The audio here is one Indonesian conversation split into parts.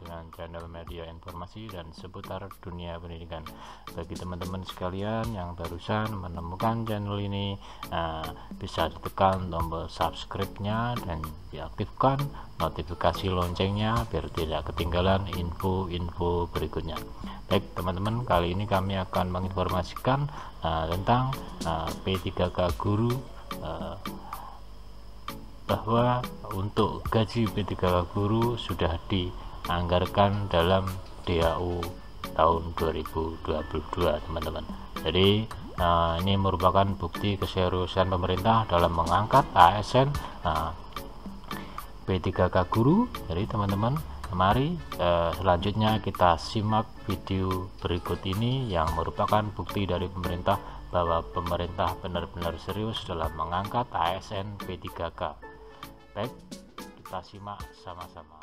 dengan channel media informasi dan seputar dunia pendidikan. Bagi teman-teman sekalian yang barusan menemukan channel ini, bisa ditekan tombol subscribe-nya dan diaktifkan notifikasi loncengnya biar tidak ketinggalan info-info berikutnya. Baik teman-teman, kali ini kami akan menginformasikan tentang P3K Guru, bahwa untuk gaji P3K Guru sudah dianggarkan dalam DAU tahun 2022 teman-teman. Jadi ini merupakan bukti keseriusan pemerintah dalam mengangkat ASN P3K Guru. Jadi teman-teman, mari selanjutnya kita simak video berikut ini yang merupakan bukti dari pemerintah bahwa pemerintah benar-benar serius dalam mengangkat ASN P3K. Baik, kita simak sama-sama.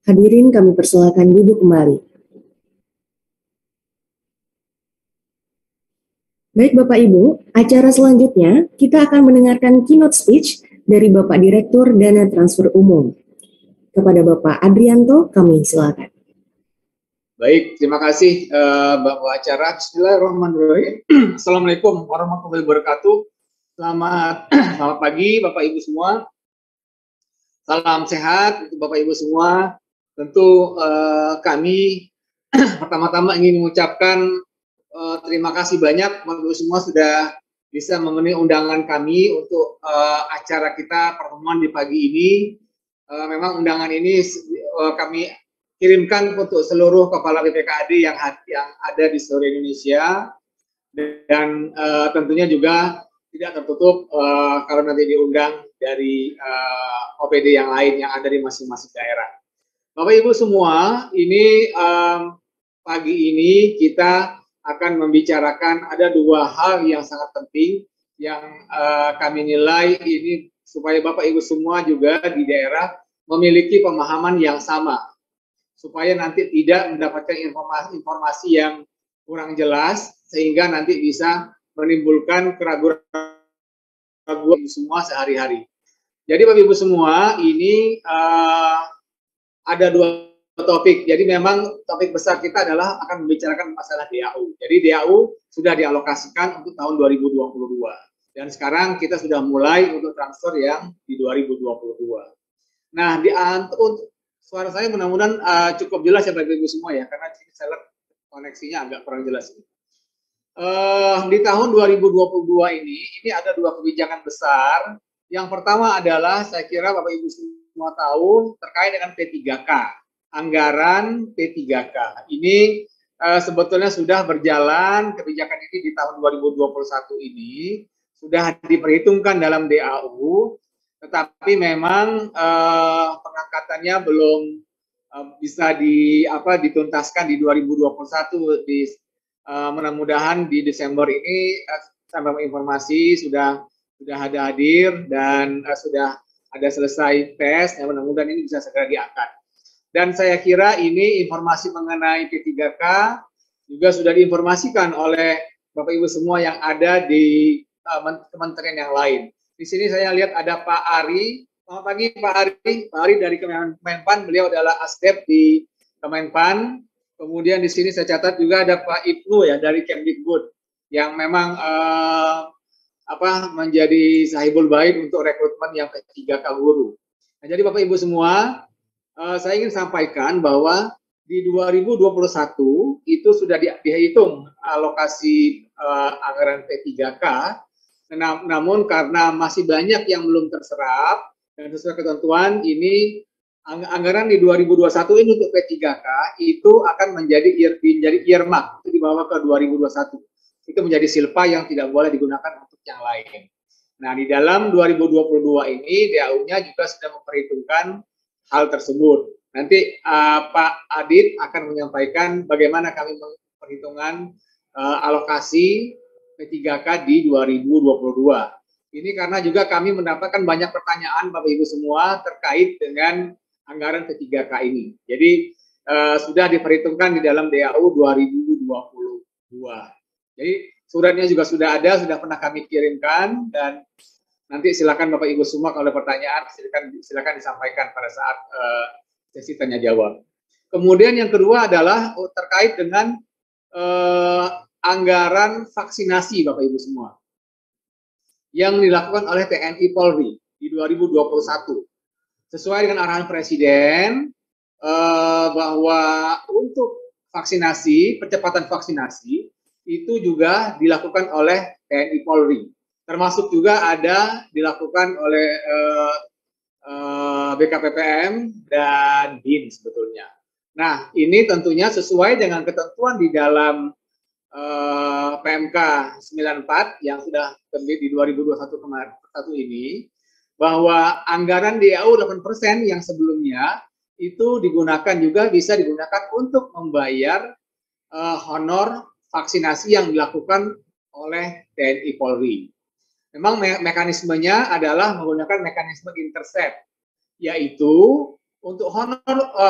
Hadirin, kami persilakan duduk kembali. Baik Bapak Ibu, acara selanjutnya kita akan mendengarkan keynote speech dari Bapak Direktur Dana Transfer Umum. Kepada Bapak Adrianto, kami silakan. Baik, terima kasih Bapak acara. Bismillahirrahmanirrahim. Assalamualaikum warahmatullahi wabarakatuh. Selamat pagi Bapak Ibu semua. Salam sehat untuk Bapak Ibu semua. Tentu kami pertama-tama ingin mengucapkan terima kasih banyak Bapak Ibu semua sudah bisa memenuhi undangan kami untuk acara kita pertemuan di pagi ini. Memang undangan ini kami kirimkan untuk seluruh kepala BPKAD yang ada di seluruh Indonesia, dan tentunya juga tidak tertutup kalau nanti diundang dari OPD yang lain yang ada di masing-masing daerah. Bapak Ibu semua, ini pagi ini kita akan membicarakan ada dua hal yang sangat penting yang kami nilai ini supaya Bapak Ibu semua juga di daerah memiliki pemahaman yang sama, supaya nanti tidak mendapatkan informasi yang kurang jelas sehingga nanti bisa menimbulkan keraguan semua sehari-hari. Jadi Bapak Ibu semua, ini ada dua topik. Jadi memang topik besar kita adalah akan membicarakan masalah DAU. Jadi DAU sudah dialokasikan untuk tahun 2022. Dan sekarang kita sudah mulai untuk transfer yang di 2022. Nah, untuk suara saya mudah-mudahan cukup jelas ya Bapak Ibu semua ya, karena saya lihat koneksinya agak kurang jelas. Di tahun 2022 ini ada dua kebijakan besar. Yang pertama adalah saya kira Bapak Ibu semua tahu terkait dengan P3K, anggaran P3K. Ini sebetulnya sudah berjalan, kebijakan ini di tahun 2021 ini sudah diperhitungkan dalam DAU, tetapi memang pengangkatannya belum bisa dituntaskan di 2021. Mudah-mudahan di Desember ini sampai informasi sudah ada hadir dan sudah ada selesai tes, ya mudah-mudahan ini bisa segera diangkat. Dan saya kira ini informasi mengenai P3K juga sudah diinformasikan oleh Bapak Ibu semua yang ada di kementerian yang lain. Di sini saya lihat ada Pak Ari. Selamat pagi Pak Ari. Pak Ari dari Kemenpan, beliau adalah Asdep di Kemenpan. Kemudian di sini saya catat juga ada Pak Ibnu ya dari Kemdikbud yang memang menjadi sahibul baik untuk rekrutmen yang P3K guru. Nah, jadi Bapak Ibu semua, saya ingin sampaikan bahwa di 2021 itu sudah dihitung alokasi anggaran P3K, namun karena masih banyak yang belum terserap dan sesuai ketentuan ini anggaran di 2021 ini untuk P3K itu akan menjadi earmark, itu dibawa ke 2021. Itu menjadi silpa yang tidak boleh digunakan untuk yang lain. Nah, di dalam 2022 ini DAU-nya juga sudah memperhitungkan hal tersebut. Nanti Pak Adit akan menyampaikan bagaimana kami memperhitungkan alokasi P3K di 2022. Ini karena juga kami mendapatkan banyak pertanyaan Bapak Ibu semua terkait dengan anggaran P3K ini. Jadi sudah diperhitungkan di dalam DAU 2022. Jadi suratnya juga sudah ada, sudah pernah kami kirimkan, dan nanti silakan Bapak Ibu semua kalau ada pertanyaan silakan disampaikan pada saat sesi tanya jawab. Kemudian yang kedua adalah terkait dengan anggaran vaksinasi Bapak Ibu semua yang dilakukan oleh TNI Polri di 2021. Sesuai dengan arahan Presiden bahwa untuk vaksinasi, percepatan vaksinasi itu juga dilakukan oleh TNI Polri. Termasuk juga ada dilakukan oleh BKPPM dan BIN sebetulnya. Nah, ini tentunya sesuai dengan ketentuan di dalam PMK 94 yang sudah terbit di 2021 kemarin ini, bahwa anggaran DAU 8% yang sebelumnya itu bisa digunakan untuk membayar honor vaksinasi yang dilakukan oleh TNI Polri. Memang mekanismenya adalah menggunakan mekanisme intercept, yaitu untuk honor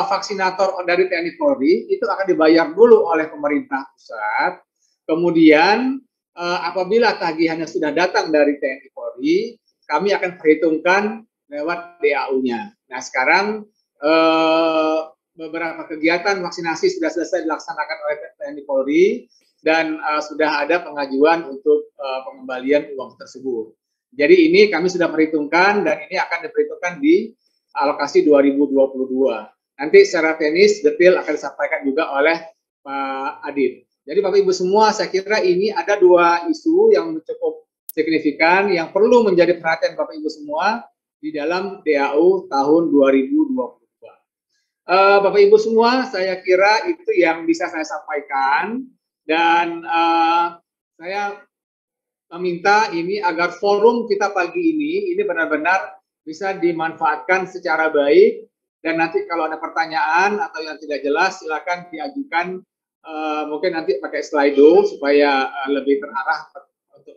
vaksinator dari TNI Polri itu akan dibayar dulu oleh pemerintah pusat. Kemudian apabila tagihannya sudah datang dari TNI Polri, kami akan perhitungkan lewat DAU-nya. Nah, sekarang beberapa kegiatan vaksinasi sudah selesai dilaksanakan oleh TNI Polri dan sudah ada pengajuan untuk pengembalian uang tersebut. Jadi ini kami sudah perhitungkan dan ini akan diperhitungkan di alokasi 2022. Nanti secara teknis detail akan disampaikan juga oleh Pak Adit. Jadi Bapak Ibu semua, saya kira ini ada dua isu yang cukup signifikan yang perlu menjadi perhatian Bapak Ibu semua di dalam DAU tahun 2022. Bapak Ibu semua, saya kira itu yang bisa saya sampaikan, dan saya meminta ini agar forum kita pagi ini benar-benar bisa dimanfaatkan secara baik, dan nanti kalau ada pertanyaan atau yang tidak jelas silakan diajukan, mungkin nanti pakai Slido supaya lebih terarah untuk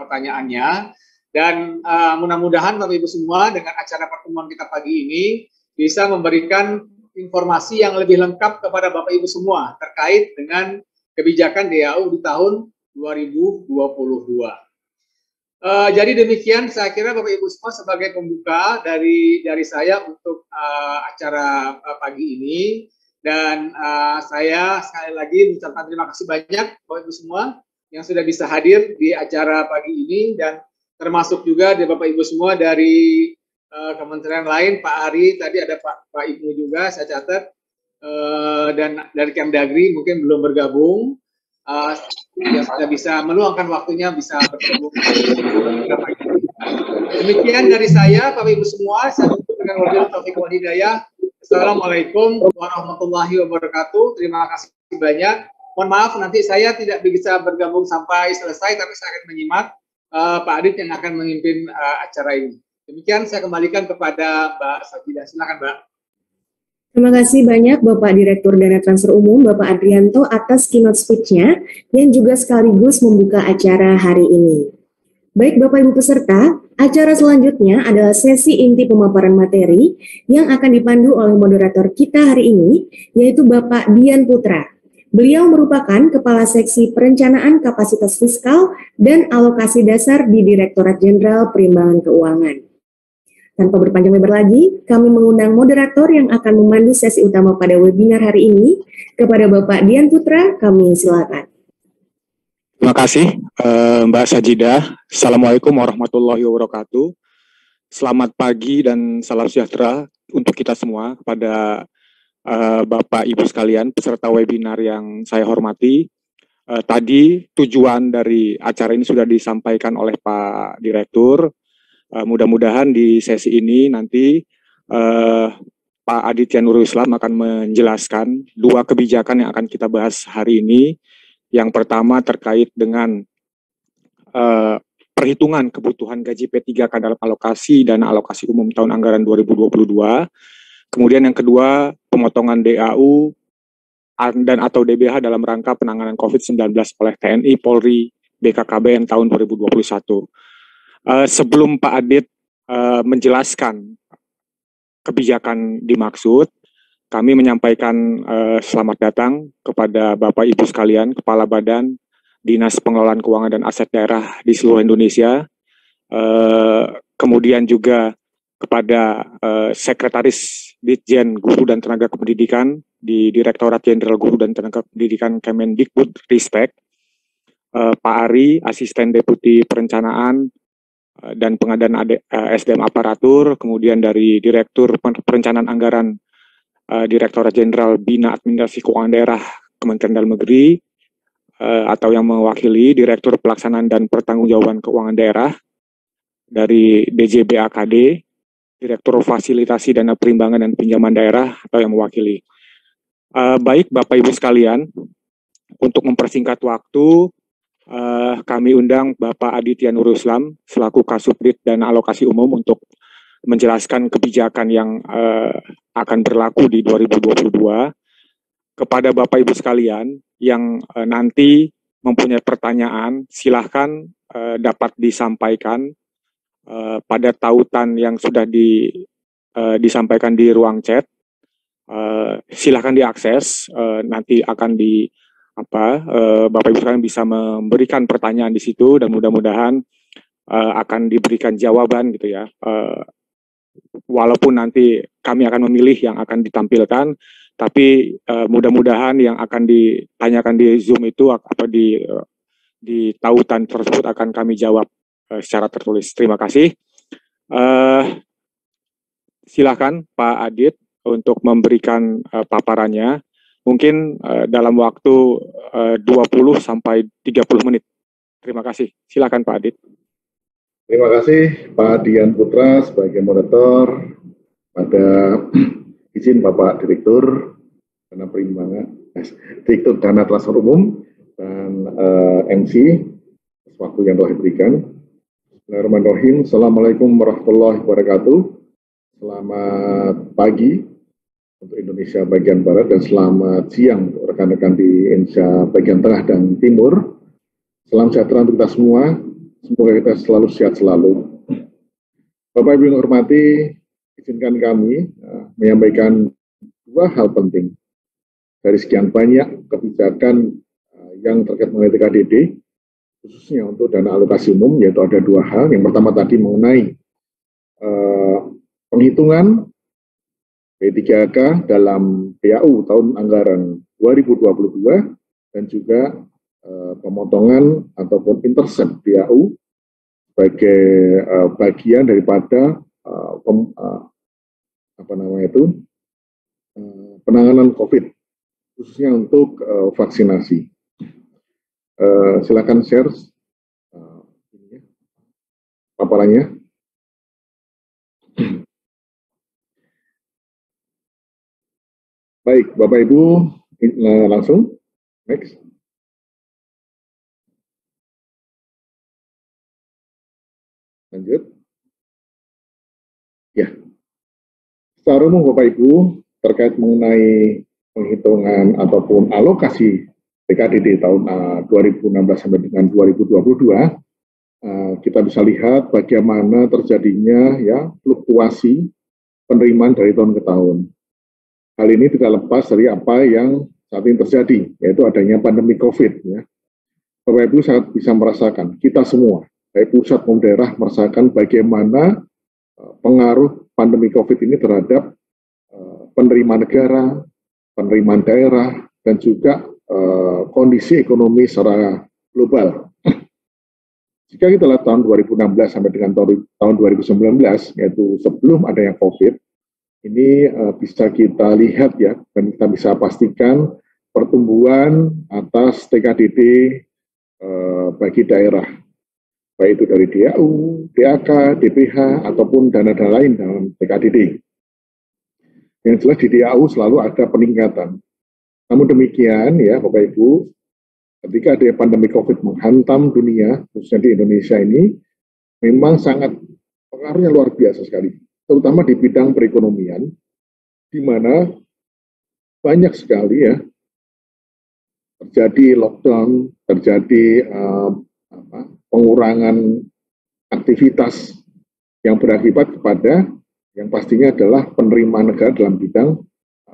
pertanyaannya. Dan mudah-mudahan Bapak Ibu semua dengan acara pertemuan kita pagi ini bisa memberikan informasi yang lebih lengkap kepada Bapak Ibu semua terkait dengan kebijakan DAU di tahun 2022. Jadi demikian saya kira Bapak Ibu semua sebagai pembuka dari saya untuk acara pagi ini, dan saya sekali lagi mengucapkan terima kasih banyak Bapak Ibu semua yang sudah bisa hadir di acara pagi ini, dan termasuk juga di Bapak Ibu semua dari kementerian lain. Pak Ari tadi ada Pak Ibnu juga saya catat, dan dari Kemdagri mungkin belum bergabung. Sudah bisa meluangkan waktunya bisa bertemu. Demikian dari saya Bapak Ibu semua, saya tutup dengan wabillahi taufiq wal hidayah. Assalamualaikum warahmatullahi wabarakatuh. Terima kasih banyak. Mohon maaf nanti saya tidak bisa bergabung sampai selesai, tapi saya akan menyimak Pak Adit yang akan memimpin acara ini. Demikian saya kembalikan kepada Mbak Sajida. Silakan Mbak. Terima kasih banyak Bapak Direktur Dana Transfer Umum, Bapak Adrianto, atas keynote speech-nya yang juga sekaligus membuka acara hari ini. Baik Bapak Ibu peserta, acara selanjutnya adalah sesi inti pemaparan materi yang akan dipandu oleh moderator kita hari ini, yaitu Bapak Dian Putra. Beliau merupakan Kepala Seksi Perencanaan Kapasitas Fiskal dan Alokasi Dasar di Direktorat Jenderal Perimbangan Keuangan. Tanpa berpanjang lebar lagi, kami mengundang moderator yang akan memandu sesi utama pada webinar hari ini. Kepada Bapak Dian Putra, kami silakan. Terima kasih Mbak Sajida. Assalamualaikum warahmatullahi wabarakatuh. Selamat pagi dan salam sejahtera untuk kita semua kepada Bapak Ibu sekalian peserta webinar yang saya hormati. Tadi tujuan dari acara ini sudah disampaikan oleh Pak Direktur. Mudah-mudahan di sesi ini nanti Pak Aditya Nurul Islam akan menjelaskan dua kebijakan yang akan kita bahas hari ini. Yang pertama terkait dengan perhitungan kebutuhan gaji P3K dalam alokasi dana alokasi umum tahun anggaran 2022. Kemudian yang kedua, pemotongan DAU dan atau DBH dalam rangka penanganan COVID-19 oleh TNI, Polri, BKKBN tahun 2021. Sebelum Pak Adit menjelaskan kebijakan dimaksud, kami menyampaikan selamat datang kepada Bapak Ibu sekalian, Kepala Badan, Dinas Pengelolaan Keuangan dan Aset Daerah di seluruh Indonesia, kemudian juga kepada Sekretaris Ditjen Guru dan Tenaga Kependidikan di Direktorat Jenderal Guru dan Tenaga Pendidikan Kemendikbud Ristek, Pak Ari, Asisten Deputi Perencanaan dan Pengadaan SDM Aparatur, kemudian dari Direktur Perencanaan Anggaran Direktorat Jenderal Bina Administrasi Keuangan Daerah Kementerian Dalam Negeri, atau yang mewakili Direktur Pelaksanaan dan Pertanggungjawaban Keuangan Daerah dari DJBAKD, Direktur Fasilitasi Dana Perimbangan dan Pinjaman Daerah atau yang mewakili. Baik Bapak Ibu sekalian, untuk mempersingkat waktu, kami undang Bapak Aditya Nurul Islam selaku Kasubdit Dana Alokasi Umum untuk menjelaskan kebijakan yang akan berlaku di 2022. Kepada Bapak Ibu sekalian yang nanti mempunyai pertanyaan, silahkan dapat disampaikan pada tautan yang sudah disampaikan di ruang chat. Silahkan diakses, nanti akan Bapak Ibu sekalian bisa memberikan pertanyaan di situ dan mudah-mudahan akan diberikan jawaban gitu ya. Walaupun nanti kami akan memilih yang akan ditampilkan, tapi mudah-mudahan yang akan ditanyakan di Zoom itu di tautan tersebut akan kami jawab secara tertulis. Terima kasih. Silakan Pak Adit untuk memberikan paparannya. Mungkin dalam waktu 20 sampai 30 menit. Terima kasih. Silakan Pak Adit. Terima kasih Pak Dian Putra sebagai moderator. Pada izin Bapak Direktur Dana Perimbangan, Direktur Dana Transfer Umum dan MC waktu yang telah diberikan. Bismillahirrahmanirrahim. Assalamualaikum warahmatullahi wabarakatuh. Selamat pagi untuk Indonesia bagian Barat dan selamat siang untuk rekan-rekan di Indonesia bagian Tengah dan Timur. Salam sejahtera untuk kita semua. Semoga kita selalu sehat selalu. Bapak Ibu yang hormati, izinkan kami menyampaikan dua hal penting dari sekian banyak kebijakan yang terkait mengenai TKDD, khususnya untuk dana alokasi umum, yaitu ada dua hal. Yang pertama tadi mengenai penghitungan P3K dalam DAU tahun anggaran 2022 dan juga pemotongan ataupun intercept DAU sebagai bagian daripada penanganan COVID, khususnya untuk vaksinasi. Silakan share paparannya. Baik, Bapak Ibu, langsung next. Lanjut. Ya, secara umum Bapak Ibu terkait mengenai penghitungan ataupun alokasi TKDD tahun 2016 sampai dengan 2022, kita bisa lihat bagaimana terjadinya ya fluktuasi penerimaan dari tahun ke tahun. Hal ini tidak lepas dari apa yang saat ini terjadi, yaitu adanya pandemi COVID. Ya. Bapak Ibu sangat bisa merasakan, kita semua, baik pusat maupun daerah merasakan bagaimana pengaruh pandemi COVID ini terhadap penerimaan negara, penerimaan daerah, dan juga kondisi ekonomi secara global. Jika kita lihat tahun 2016 sampai dengan tahun 2019, yaitu sebelum adanya COVID, ini bisa kita lihat ya, dan kita bisa pastikan pertumbuhan atas TKDD bagi daerah, baik itu dari DAU, DAK, DPH, ataupun dana-dana lain dalam TKDD. Yang jelas di DAU selalu ada peningkatan. Namun demikian ya Bapak Ibu, ketika ada pandemi COVID menghantam dunia, khususnya di Indonesia ini, memang sangat pengaruhnya luar biasa sekali, terutama di bidang perekonomian, di mana banyak sekali ya terjadi lockdown, terjadi pengurangan aktivitas yang berakibat kepada yang pastinya adalah penerimaan negara dalam bidang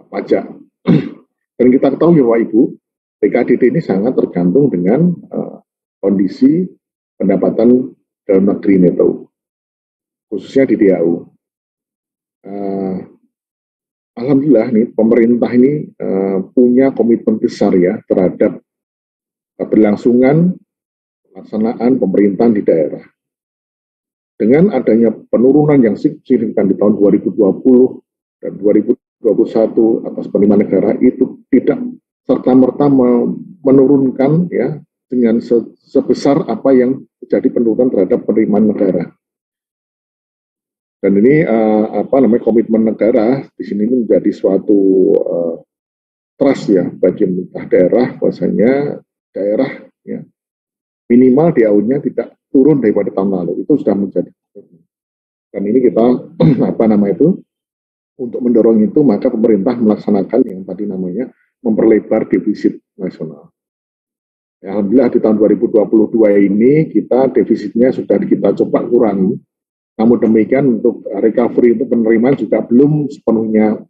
pajak. Dan kita ketahui Bapak Ibu, TKDD ini sangat tergantung dengan kondisi pendapatan dalam negeri neto, khususnya di DAU. Alhamdulillah nih pemerintah ini punya komitmen besar ya terhadap keberlangsungan pelaksanaan pemerintahan di daerah. Dengan adanya penurunan yang signifikan di tahun 2020 dan 2021 atas penerimaan negara, itu tidak serta-merta menurunkan ya dengan sebesar apa yang terjadi penurunan terhadap penerimaan negara. Dan ini komitmen negara di sini menjadi suatu trust ya bagi pemerintah daerah, bahwasanya daerah ya minimal DAU-nya tidak turun daripada tahun lalu. Itu sudah menjadi. Dan ini kita untuk mendorong itu, maka pemerintah melaksanakan yang tadi namanya memperlebar defisit nasional. Ya, alhamdulillah di tahun 2022 ini kita defisitnya sudah kita coba kurangi. Namun demikian untuk recovery untuk penerimaan juga belum sepenuhnya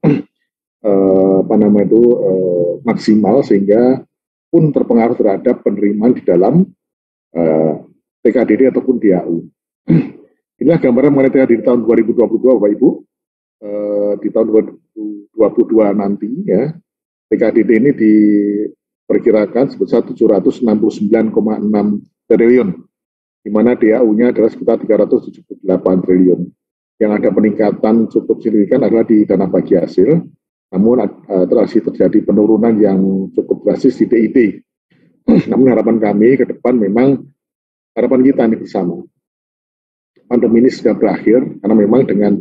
maksimal, sehingga pun terpengaruh terhadap penerimaan di dalam TKDD ataupun DAU. Inilah gambaran mengenai TKDD di tahun 2022 Bapak Ibu. Di tahun 2022 nanti ya TKDD ini diperkirakan sebesar 769,6 triliun, di mana DAU-nya adalah sekitar 378 triliun. Yang ada peningkatan cukup signifikan adalah di dana bagi hasil, namun terjadi penurunan yang cukup drastis di DIT. Namun harapan kami ke depan, memang harapan kita ini bersama, pandemi ini sudah berakhir, karena memang dengan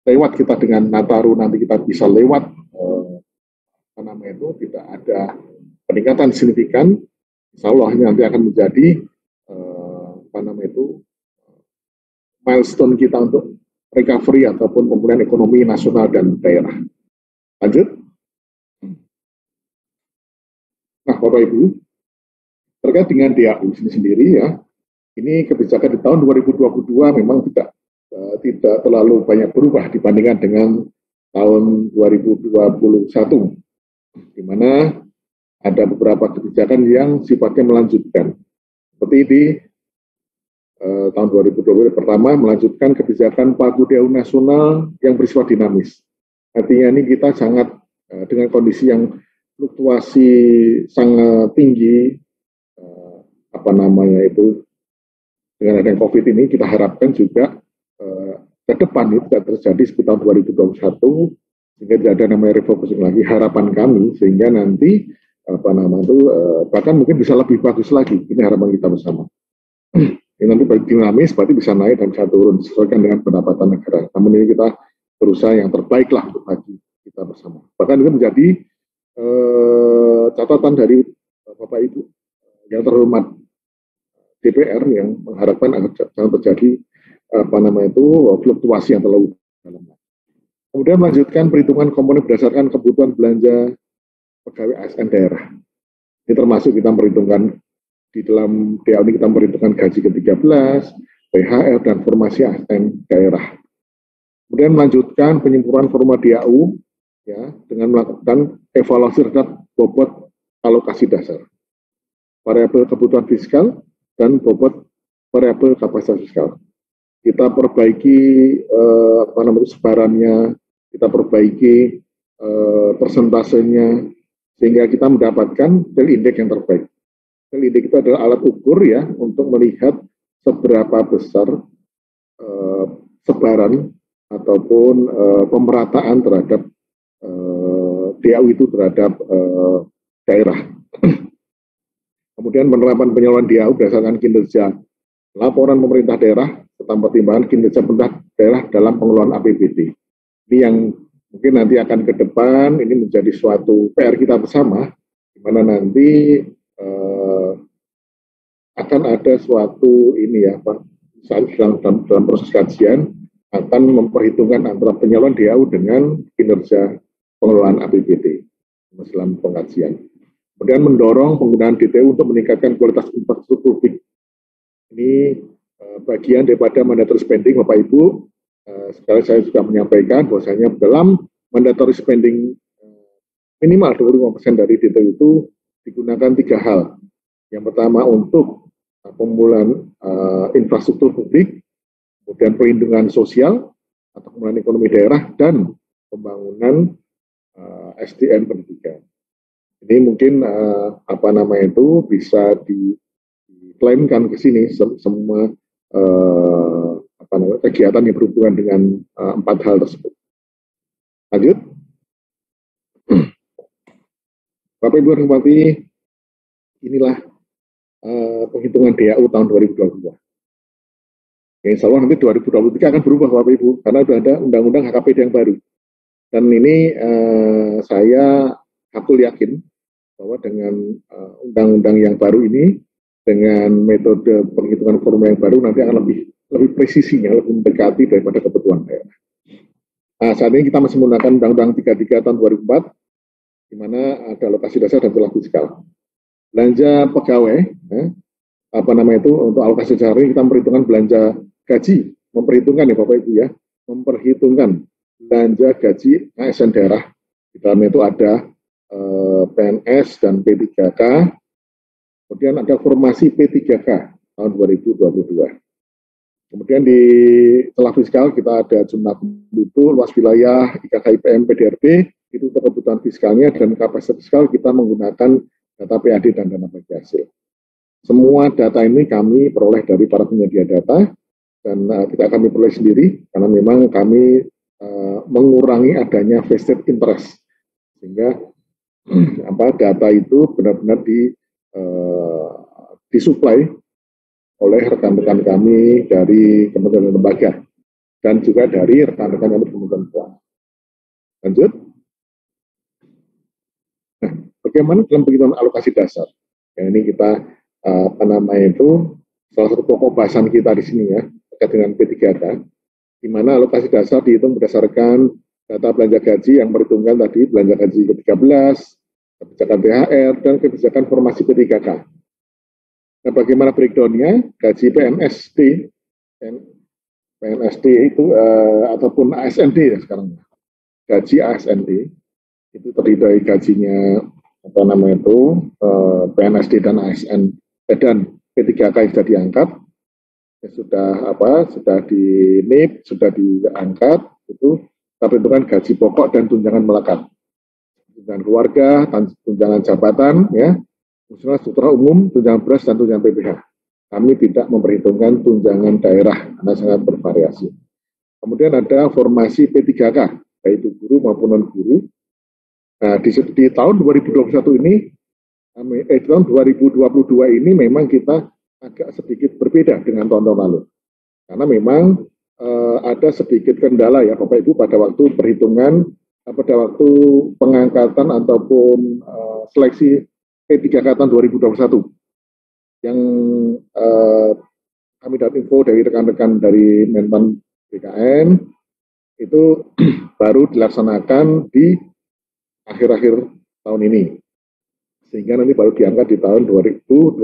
lewat kita dengan Nataru nanti kita bisa lewat tidak ada peningkatan signifikan. Insya Allah ini nanti akan menjadi milestone kita untuk recovery ataupun pemulihan ekonomi nasional dan daerah. Lanjut. Nah, Bapak Ibu, terkait dengan DAU sendiri ya, ini kebijakan di tahun 2022 memang tidak terlalu banyak berubah dibandingkan dengan tahun 2021, di mana ada beberapa kebijakan yang sifatnya melanjutkan. Seperti di tahun 2020 pertama melanjutkan kebijakan pagu DAU nasional yang bersifat dinamis. Artinya ini kita sangat dengan kondisi yang fluktuasi sangat tinggi, dengan adanya COVID ini kita harapkan juga ke depan itu tidak terjadi sekitar 2021, sehingga tidak ada namanya refocusing lagi. Harapan kami sehingga nanti bahkan mungkin bisa lebih bagus lagi. Ini harapan kita bersama. Ini nanti dinamis, berarti bisa naik dan bisa turun sesuaikan dengan pendapatan negara. Namun ini kita berusaha yang terbaik lah untuk bagi kita bersama. Bahkan itu menjadi catatan dari Bapak Ibu yang terhormat DPR yang mengharapkan agar jangan terjadi fluktuasi yang terlalu dalam. Kemudian melanjutkan perhitungan komponen berdasarkan kebutuhan belanja pegawai ASN daerah. Ini termasuk kita memperhitungkan di dalam DAU ini kita memperhitungkan gaji ke-13, PHR dan formasi ASN daerah. Kemudian melanjutkan penyempurnaan formulir DAU ya dengan melakukan evaluasi terhadap bobot alokasi dasar, variabel kebutuhan fiskal dan bobot variabel kapasitas fiskal. Kita perbaiki sebarannya, kita perbaiki persentasenya sehingga kita mendapatkan tel indeks yang terbaik. Tel indeks itu adalah alat ukur ya untuk melihat seberapa besar sebaran ataupun pemerataan terhadap DAU itu terhadap daerah. Kemudian penerapan penyaluran DAU berdasarkan kinerja laporan pemerintah daerah serta pertimbangan kinerja pemerintah daerah dalam pengelolaan APBD. Ini yang mungkin nanti akan ke depan ini menjadi suatu PR kita bersama, di mana nanti akan ada suatu ini ya Pak, misalnya dalam proses kajian akan memperhitungkan antara penyaluran DAU dengan kinerja pengelolaan APBD dalam pengkajian. Kemudian mendorong penggunaan DTU untuk meningkatkan kualitas infrastruktur publik. Ini bagian daripada mandatory spending, Bapak Ibu. Sekali saya juga menyampaikan bahwasanya dalam mandatory spending minimal 25% dari DTU itu digunakan 3 hal. Yang pertama untuk pemulihan infrastruktur publik, kemudian perlindungan sosial atau pemulihan ekonomi daerah, dan pembangunan SDM pendidikan. Ini mungkin bisa diklaimkan ke sini semua kegiatan yang berhubungan dengan 4 hal tersebut. Lanjut. Bapak Ibu hormati, inilah penghitungan DAU tahun 2022. Ya, insya Allah nanti 2023 akan berubah Bapak Ibu, karena sudah ada undang-undang HKPD yang baru. Dan ini aku yakin bahwa dengan undang-undang yang baru ini, dengan metode penghitungan formulir yang baru, nanti akan lebih presisinya, lebih mendekati daripada kebutuhan daerah. Saat ini kita masih menggunakan Undang-Undang 33 tahun 2004, di mana ada alokasi dasar dan celah fiskal. Belanja pegawai, untuk alokasi dasar ini kita memperhitungkan belanja gaji, memperhitungkan ya Bapak Ibu ya, memperhitungkan belanja gaji ASN daerah. Di dalamnya itu ada PNS dan P3K, kemudian ada formasi P3K tahun 2022. Kemudian di celah fiskal kita ada jumlah penduduk, luas wilayah, IKK IPM, PDRB, itu untuk kebutuhan fiskalnya, dan kapasitas fiskal kita menggunakan data PAD dan dana bagi hasil. Semua data ini kami peroleh dari para penyedia data, dan tidak kami peroleh sendiri, karena memang kami mengurangi adanya vested interest, sehingga data itu benar-benar disuplai oleh rekan-rekan kami dari kementerian lembaga dan juga dari rekan-rekan kami dari Kementerian Keuangan. Lanjut. Nah, bagaimana dalam penghitungan alokasi dasar? Ya, ini kita salah satu pokok bahasan kita di sini ya, terkait dengan P3K, di mana alokasi dasar dihitung berdasarkan data belanja gaji yang perhitungan tadi, belanja gaji ke-13, kebijakan THR, dan kebijakan formasi P3K. Nah, bagaimana breakdown-nya? Gaji PNSD itu ataupun ASND ya sekarang. Gaji ASND itu terdiri dari gajinya PNSD dan ASN dan P3K yang sudah diangkat, sudah di NIP, sudah diangkat, itu kita perhitungkan gaji pokok dan tunjangan melekat, tunjangan keluarga, tunjangan jabatan, ya, fungsional struktural umum, tunjangan beras, dan tunjangan PPh. Kami tidak memperhitungkan tunjangan daerah karena sangat bervariasi. Kemudian ada formasi P3K, baik itu guru maupun non-guru. Nah, di tahun 2021 ini, tahun 2022 ini memang kita agak sedikit berbeda dengan tahun-tahun lalu. Karena memang ada sedikit kendala ya Bapak Ibu pada waktu perhitungan, pada waktu pengangkatan ataupun seleksi P3K tahun 2021. Yang kami dapat info dari rekan-rekan dari Menpan BKN itu baru dilaksanakan di akhir-akhir tahun ini, sehingga nanti baru diangkat di tahun 2022.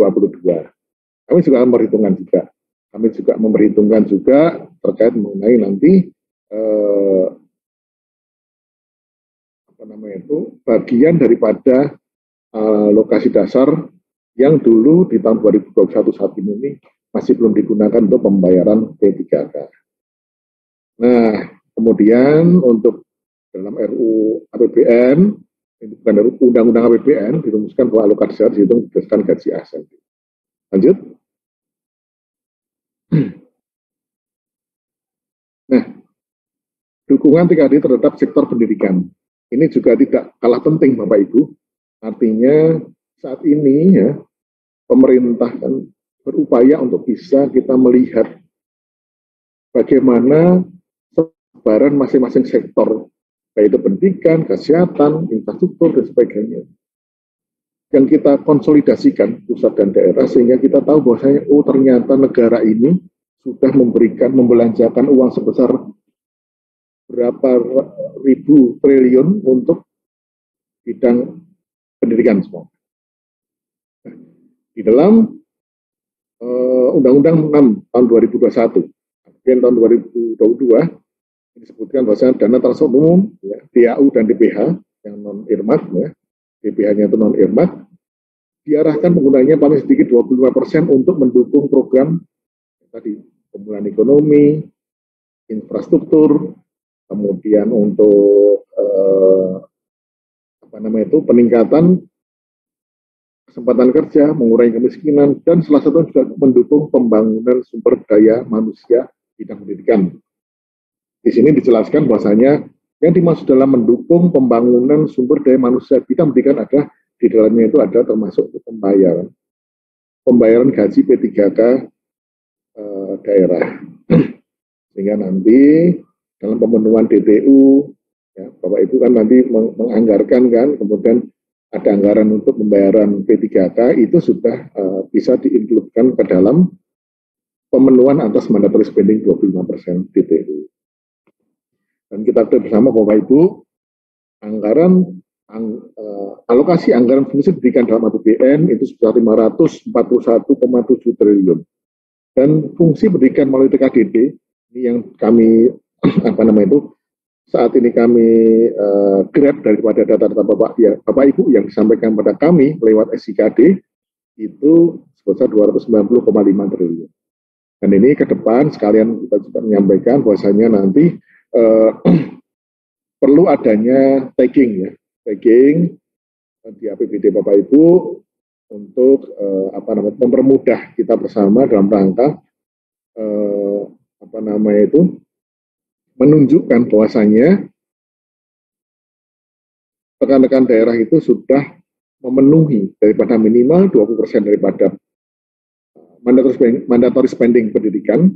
Kami juga memperhitungkan juga terkait mengenai nanti bagian daripada lokasi dasar yang dulu di tahun 2021 saat ini masih belum digunakan untuk pembayaran P3K. Nah, kemudian untuk dalam RUU APBN, ini bukan undang-undang APBN, dirumuskan bahwa alokasi dasar dihitung berdasarkan gaji ASN. Lanjut. Nah, dukungan TKD terhadap sektor pendidikan. Ini juga tidak kalah penting, Bapak Ibu. Artinya saat ini ya, pemerintah kan berupaya untuk bisa kita melihat bagaimana sebaran masing-masing sektor, baik itu pendidikan, kesehatan, infrastruktur, dan sebagainya, yang kita konsolidasikan pusat dan daerah, sehingga kita tahu bahwasanya oh ternyata negara ini sudah membelanjakan uang sebesar berapa ribu triliun untuk bidang pendidikan semua. Di dalam Undang-Undang 6 tahun 2021, kemudian tahun 2022 disebutkan bahwa dana transport umum, ya, DAU dan DPH yang non irmat, ya, DPH-nya itu non irmat, diarahkan penggunanya paling sedikit 25% untuk mendukung program tadi pemulihan ekonomi, infrastruktur, kemudian untuk peningkatan kesempatan kerja, mengurangi kemiskinan, dan salah satu juga mendukung pembangunan sumber daya manusia bidang pendidikan. Di sini dijelaskan bahwasanya yang dimaksud dalam mendukung pembangunan sumber daya manusia bidang pendidikan ada di dalamnya itu ada termasuk pembayaran gaji P3K daerah. Sehingga nanti dalam pemenuhan DTU, ya, Bapak Ibu kan nanti menganggarkan kan, kemudian ada anggaran untuk pembayaran P3K itu sudah bisa diinkludkan ke dalam pemenuhan atas mandatory spending 25% DTU. Dan kita ketahui bersama Bapak Ibu, alokasi anggaran fungsi pendidikan dalam APBN itu sebesar 541,7 triliun. Dan fungsi pendidikan melalui TKDD ini yang kami saat ini kami grab daripada data-data Bapak Ibu yang disampaikan pada kami lewat SIKD itu sebesar 290,5 triliun. Dan ini ke depan sekalian kita juga menyampaikan bahwasanya nanti perlu adanya tagging di APBD Bapak Ibu untuk mempermudah kita bersama dalam rangka menunjukkan bahwasannya rekan-rekan daerah itu sudah memenuhi daripada minimal 20% daripada mandatory spending pendidikan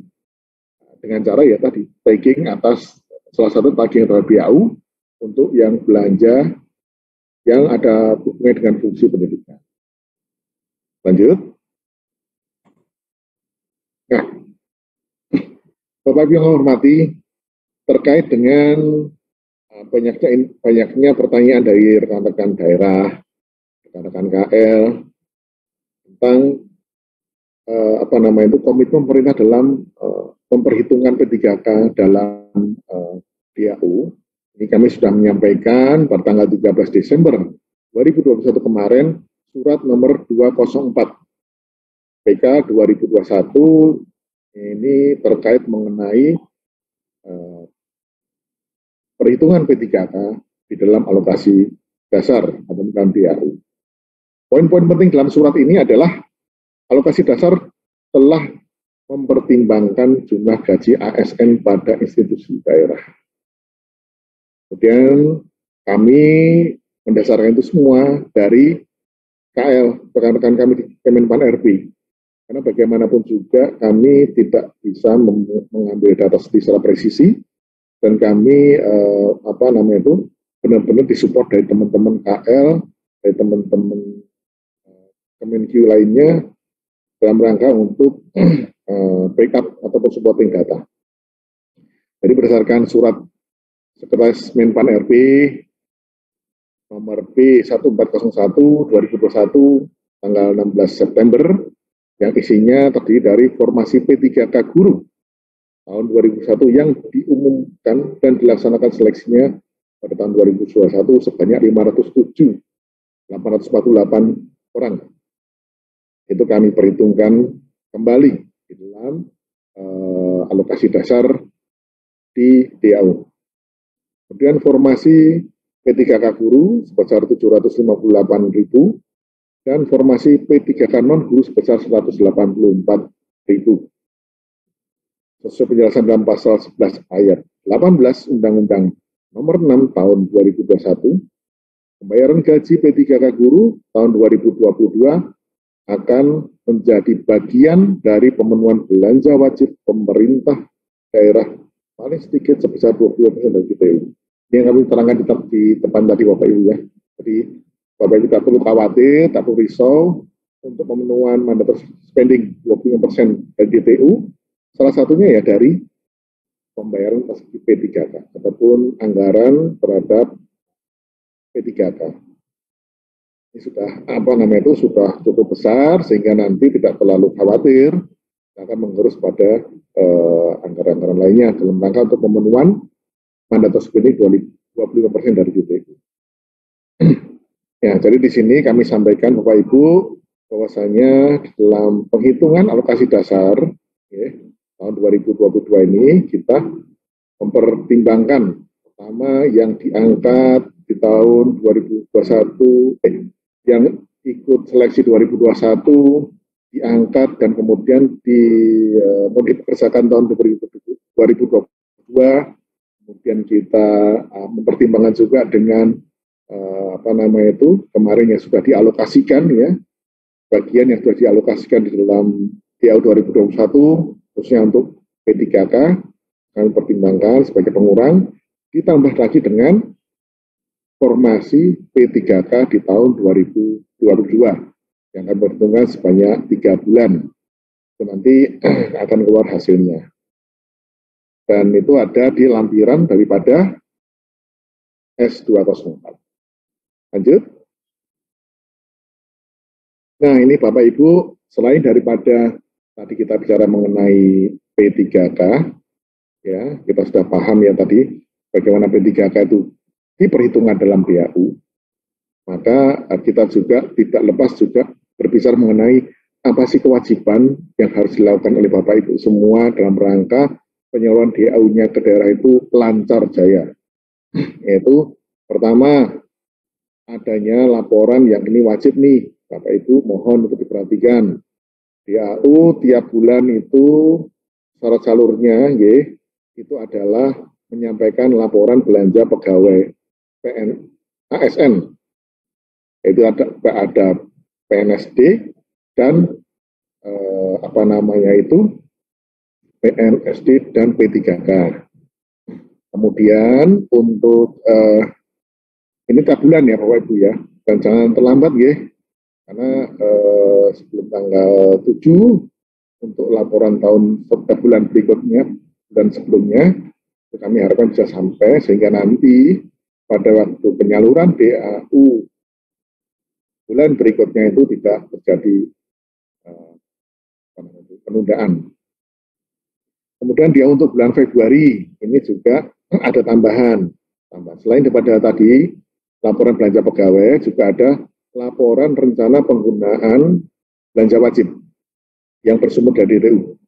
dengan cara ya tadi tagging atas salah satu tagging terhadap BAU untuk yang belanja yang ada hubungannya dengan fungsi pendidikan. Lanjut. Nah, Bapak Ibu yang saya hormati, terkait dengan banyaknya pertanyaan dari rekan-rekan daerah, rekan-rekan KL tentang komitmen pemerintah dalam memperhitungkan P3K dalam DAU. Ini kami sudah menyampaikan pada tanggal 13 Desember 2021 kemarin surat nomor 204 PK 2021 ini terkait mengenai perhitungan P3K di dalam alokasi dasar atau dalam DAU. Poin-poin penting dalam surat ini adalah alokasi dasar telah mempertimbangkan jumlah gaji ASN pada institusi daerah. Kemudian kami mendasarkan itu semua dari KL, rekan-rekan kami di Kemenpan RB. Karena bagaimanapun juga kami tidak bisa mengambil data secara presisi, dan kami benar-benar disupport dari teman-teman KL, dari teman-teman Kemenkyu lainnya dalam rangka untuk backup ataupun supporting data. Jadi berdasarkan surat Sekretaris Menpan RB nomor B1401 2021 tanggal 16 September yang isinya terdiri dari formasi P3K guru tahun 2021 yang diumumkan dan dilaksanakan seleksinya pada tahun 2021 sebanyak 507.848 orang. Itu kami perhitungkan kembali di dalam alokasi dasar di DAU. Kemudian formasi P3K guru sebesar 758.000 dan formasi P3K non guru sebesar 184.000. Sesuai penjelasan dalam pasal 11 ayat 18 Undang-Undang Nomor 6 Tahun 2021, pembayaran gaji P3K guru tahun 2022 akan menjadi bagian dari pemenuhan belanja wajib pemerintah daerah paling sedikit sebesar 22% dari DPU. Ini yang kami terangkan di depan tadi Bapak Ibu ya. Jadi Bapak Ibu tak perlu khawatir, tak perlu risau untuk pemenuhan mandatory spending 25% dari DPU. Salah satunya ya dari pembayaran P3K ataupun anggaran terhadap P3K. Ini sudah cukup besar sehingga nanti tidak terlalu khawatir akan mengurus pada anggaran-anggaran lainnya dalam rangka untuk pemenuhan mandatus spending 25% dari DPU. Ya, jadi di sini kami sampaikan Bapak Ibu bahwasanya dalam penghitungan alokasi dasar ya, tahun 2022 ini kita mempertimbangkan pertama yang diangkat di tahun 2021 yang ikut seleksi 2021 diangkat dan kemudian dipekerjakan tahun 2022, kemudian kita mempertimbangkan juga dengan kemarin yang sudah dialokasikan ya, bagian yang sudah dialokasikan di dalam DAU 2021 khususnya untuk P3K kami pertimbangkan sebagai pengurang, ditambah lagi dengan formasi P3K di tahun 2022 yang akan berhitungan sebanyak 3 bulan. Itu nanti akan keluar hasilnya. Dan itu ada di lampiran daripada S204. Lanjut. Nah ini Bapak Ibu, selain daripada tadi kita bicara mengenai P3K, ya kita sudah paham ya tadi bagaimana P3K itu diperhitungkan dalam DAU, maka kita juga tidak lepas juga berbicara mengenai apa sih kewajiban yang harus dilakukan oleh Bapak Ibu semua dalam rangka penyaluran DAU-nya ke daerah itu lancar jaya. Yaitu pertama, adanya laporan yang ini wajib nih, Bapak Ibu mohon untuk diperhatikan. DAU tiap bulan itu syarat jalurnya ya, itu adalah menyampaikan laporan belanja pegawai ASN, itu ada PNSD dan PNSD dan P3K. Kemudian untuk ini tiap bulan ya Bapak Ibu ya, dan jangan terlambat ya, karena sebelum tanggal 7 untuk laporan tahun setiap bulan berikutnya dan sebelumnya kami harapkan bisa sampai sehingga nanti pada waktu penyaluran DAU bulan berikutnya itu tidak terjadi penundaan. Kemudian dia untuk bulan Februari ini juga ada tambahan. Selain daripada tadi laporan belanja pegawai, juga ada laporan rencana penggunaan belanja wajib yang bersumber dari DTU.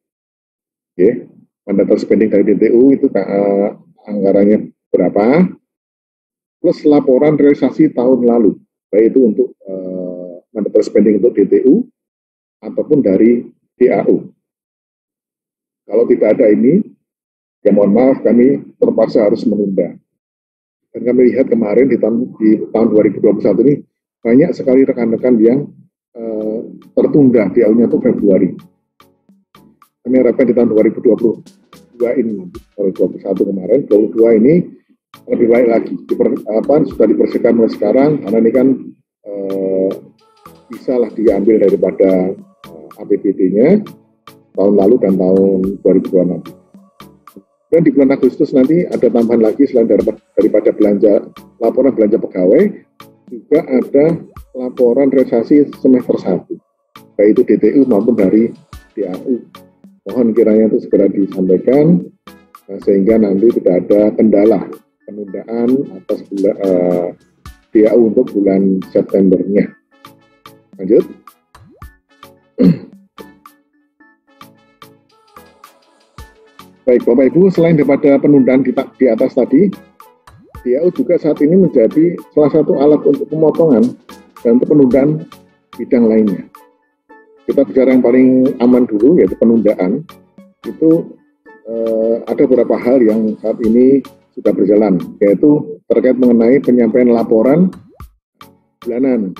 Oke, mandatory spending dari DTU itu anggarannya berapa, plus laporan realisasi tahun lalu, baik itu untuk mandatory spending untuk DTU ataupun dari DAU. Kalau tidak ada ini, ya mohon maaf kami terpaksa harus menunda. Dan kami lihat kemarin di tahun 2021 ini banyak sekali rekan-rekan yang tertunda DAU-nya itu Februari. Kami harapkan di tahun 2022 ini, 2021 kemarin, 2022 ini lebih baik lagi. Sudah dipersiapkan mulai sekarang, karena ini kan bisa lah diambil daripada APBD-nya tahun lalu dan tahun 2026. Dan di bulan Agustus nanti ada tambahan lagi selain daripada laporan belanja pegawai, juga ada laporan realisasi semester 1, baik itu DTU maupun dari DAU. Mohon kiranya itu segera disampaikan, sehingga nanti tidak ada kendala penundaan atas DAU untuk bulan Septembernya. Lanjut. Baik, Bapak Ibu, selain daripada penundaan di atas tadi, DAU juga saat ini menjadi salah satu alat untuk pemotongan dan untuk penundaan bidang lainnya. Kita bicara yang paling aman dulu, yaitu penundaan. Itu ada beberapa hal yang saat ini sudah berjalan, yaitu terkait mengenai penyampaian laporan bulanan,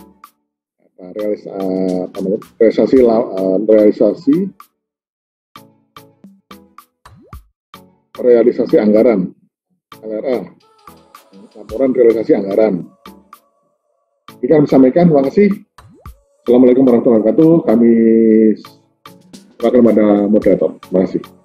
realisasi anggaran, LRA, laporan realisasi anggaran. Jika kami sampaikan, terima kasih. Assalamualaikum warahmatullahi wabarakatuh. Kami serahkan pada moderator. Terima kasih.